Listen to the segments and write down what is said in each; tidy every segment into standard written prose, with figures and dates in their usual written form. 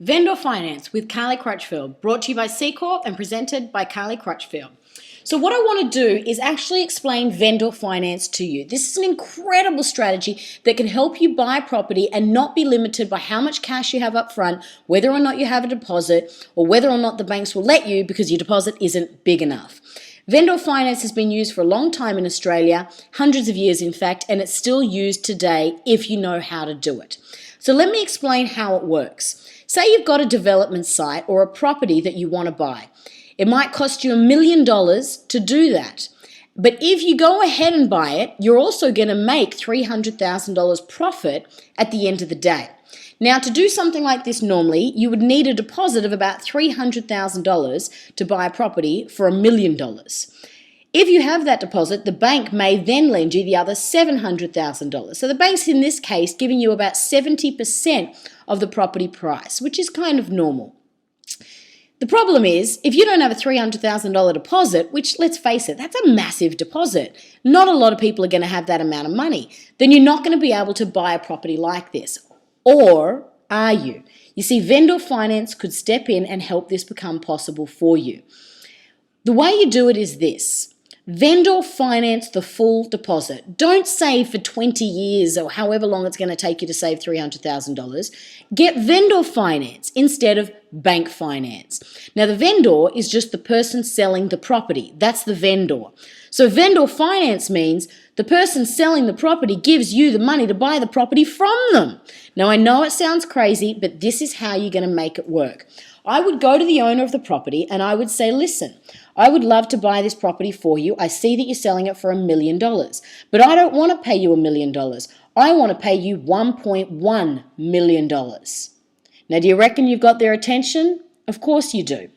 Vendor Finance with Carly Crutchfield, brought to you by CCORP and presented by Carly Crutchfield. So what I want to do is actually explain vendor finance to you. This is an incredible strategy that can help you buy property and not be limited by how much cash you have up front, whether or not you have a deposit, or whether or not the banks will let you because your deposit isn't big enough. Vendor finance has been used for a long time in Australia, hundreds of years in fact, and it's still used today if you know how to do it. So let me explain how it works. Say you've got a development site or a property that you want to buy. It might cost you $1 million to do that. But if you go ahead and buy it, you're also going to make $300,000 profit at the end of the day. Now, to do something like this normally, you would need a deposit of about $300,000 to buy a property for $1 million. If you have that deposit, the bank may then lend you the other $700,000. So the bank's in this case giving you about 70% of the property price, which is kind of normal. The problem is, if you don't have a $300,000 deposit, which let's face it, that's a massive deposit. Not a lot of people are going to have that amount of money. Then you're not going to be able to buy a property like this. Or are you? You see, vendor finance could step in and help this become possible for you. The way you do it is this. Vendor finance the full deposit. Don't save for 20 years or however long it's going to take you to save $300,000. Get vendor finance instead of bank finance. Now, the vendor is just the person selling the property. That's the vendor. So vendor finance means the person selling the property gives you the money to buy the property from them. Now, I know it sounds crazy, but this is how you're going to make it work. I would go to the owner of the property and I would say, listen, I would love to buy this property for you. I see that you're selling it for $1 million, but I don't want to pay you $1 million. I want to pay you $1.1 million. Now, do you reckon you've got their attention? Of course you do.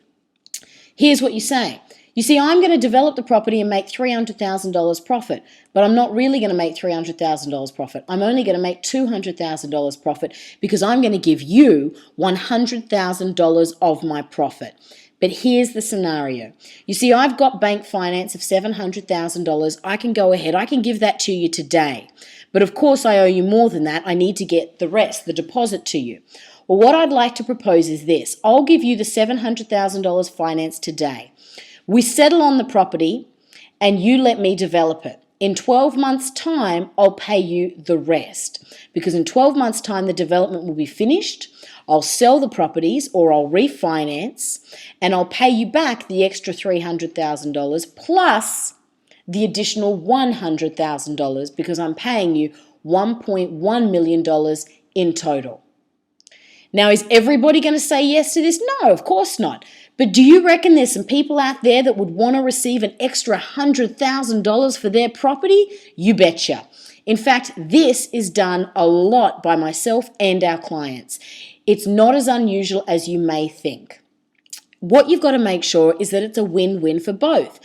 Here's what you say. You see, I'm going to develop the property and make $300,000 profit, but I'm not really going to make $300,000 profit. I'm only going to make $200,000 profit because I'm going to give you $100,000 of my profit. But here's the scenario. You see, I've got bank finance of $700,000. I can go ahead. I can give that to you today. But of course, I owe you more than that. I need to get the rest, the deposit to you. Well, what I'd like to propose is this. I'll give you the $700,000 finance today. We settle on the property and you let me develop it. In 12 months' time, I'll pay you the rest because in 12 months' time, the development will be finished. I'll sell the properties or I'll refinance and I'll pay you back the extra $300,000 plus the additional $100,000 because I'm paying you $1.1 million in total. Now, is everybody going to say yes to this? No, of course not. But do you reckon there's some people out there that would want to receive an extra $100,000 for their property? You betcha. In fact, this is done a lot by myself and our clients. It's not as unusual as you may think. What you've got to make sure is that it's a win-win for both.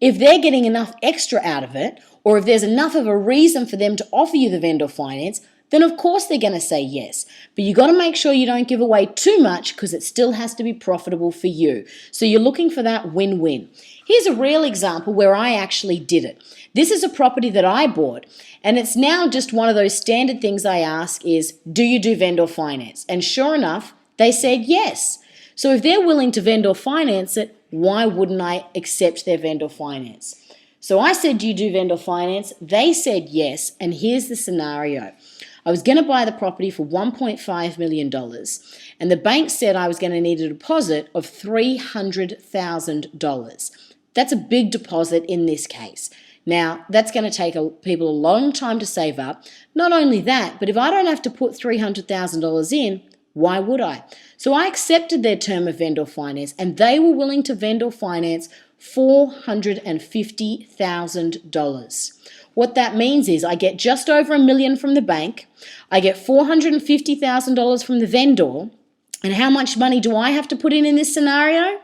If they're getting enough extra out of it, or if there's enough of a reason for them to offer you the vendor finance, then of course they're going to say yes. But you've got to make sure you don't give away too much because it still has to be profitable for you. So you're looking for that win-win. Here's a real example where I actually did it. This is a property that I bought, and it's now just one of those standard things I ask is, do you do vendor finance? And sure enough, they said yes. So if they're willing to vendor finance it, why wouldn't I accept their vendor finance? So I said, do you do vendor finance? They said yes, and here's the scenario. I was going to buy the property for $1.5 million, and the bank said I was going to need a deposit of $300,000. That's a big deposit in this case. Now, that's going to take people a long time to save up. Not only that, but if I don't have to put $300,000 in, why would I? So I accepted their term of vendor finance, and they were willing to vendor finance $450,000. What that means is I get just over $1 million from the bank, I get $450,000 from the vendor, and how much money do I have to put in this scenario?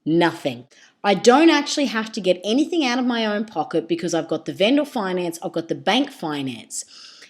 Nothing. I don't actually have to get anything out of my own pocket because I've got the vendor finance, I've got the bank finance.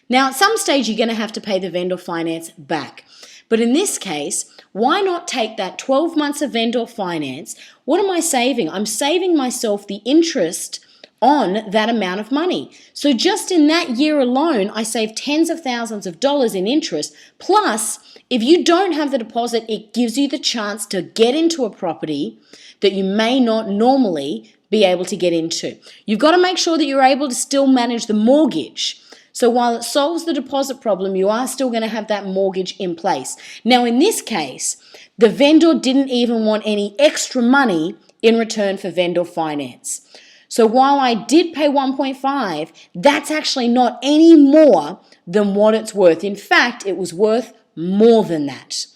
Now, at some stage, you're going to have to pay the vendor finance back. But in this case, why not take that 12 months of vendor finance? What am I saving? I'm saving myself the interest on that amount of money. So just in that year alone, I saved tens of thousands of dollars in interest. Plus, if you don't have the deposit, it gives you the chance to get into a property that you may not normally be able to get into. You've got to make sure that you're able to still manage the mortgage. So while it solves the deposit problem, you are still going to have that mortgage in place. Now, in this case, the vendor didn't even want any extra money in return for vendor finance. So while I did pay 1.5, that's actually not any more than what it's worth. In fact, it was worth more than that.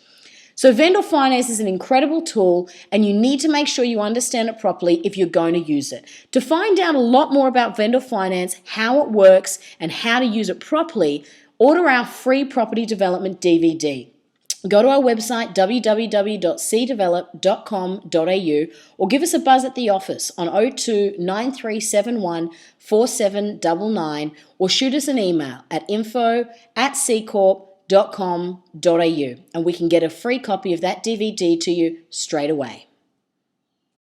So vendor finance is an incredible tool, and you need to make sure you understand it properly if you're going to use it. To find out a lot more about vendor finance, how it works, and how to use it properly, order our free property development DVD. Go to our website, www.cdevelop.com.au, or give us a buzz at the office on 02 9371 4799, or shoot us an email at info@ccorp.com.au, and we can get a free copy of that DVD to you straight away.